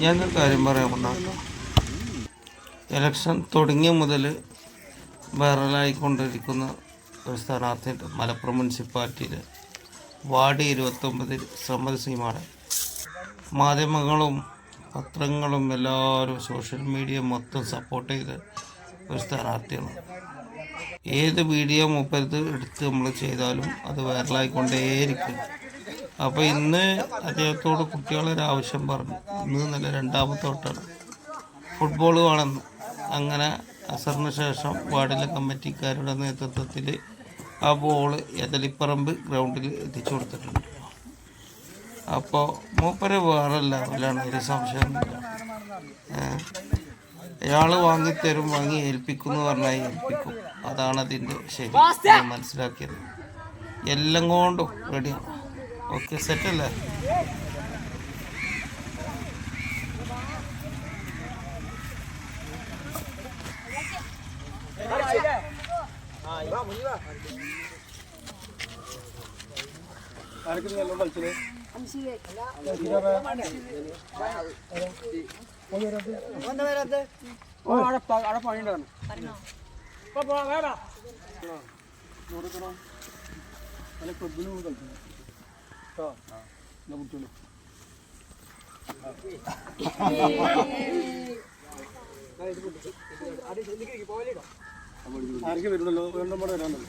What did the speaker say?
ഞാനൊരു കാര്യം പറയാമെന്നാണ്. ഇലക്ഷൻ തുടങ്ങിയ മുതൽ വൈറലായിക്കൊണ്ടിരിക്കുന്ന ഒരു സ്ഥാനാർത്ഥിയുണ്ട് മലപ്പുറം മുനിസിപ്പാലിറ്റിയിൽ വാർഡ് 29 സമ്മതി സീമാണ്. മാധ്യമങ്ങളും പത്രങ്ങളും എല്ലാവരും സോഷ്യൽ മീഡിയ മൊത്തം സപ്പോർട്ട് ചെയ്ത് ഒരു സ്ഥാനാർത്ഥിയാണ്. ഏത് വീഡിയോ മുപ്പത് എടുത്ത് നമ്മൾ ചെയ്താലും അത് വൈറലായിക്കൊണ്ടേയിരിക്കും. അപ്പോൾ ഇന്ന് അദ്ദേഹത്തോട് കുട്ടികളൊരാവശ്യം പറഞ്ഞു. ഇന്ന് നല്ല രണ്ടാമത്തെ തൊട്ടാണ് ഫുട്ബോൾ വേണമെന്ന്. അങ്ങനെ അസറിന് ശേഷം വാർഡിലെ കമ്മിറ്റിക്കാരുടെ നേതൃത്വത്തിൽ ആ ബോൾ എതളിപ്പറമ്പ് ഗ്രൗണ്ടിൽ എത്തിച്ചു കൊടുത്തിട്ടുണ്ട്. അപ്പോൾ മൂപ്പര് വേറെ ലെവലാണ്, ഒരു സംശയമൊന്നുമില്ല. അയാൾ വാങ്ങിത്തരും, വാങ്ങി ഏൽപ്പിക്കും എന്ന് പറഞ്ഞാൽ ഏൽപ്പിക്കും. അതാണ് അതിൻ്റെ ശരി, മനസ്സിലാക്കിയത്. എല്ലാം കൊണ്ടും റെഡിയാണ്. ഓക്കെ, സെറ്റല്ലേ? ആർക്ക് വരുന്നല്ലോ വേണ്ടപ്പോൾ വരാണ്ടല്ലോ.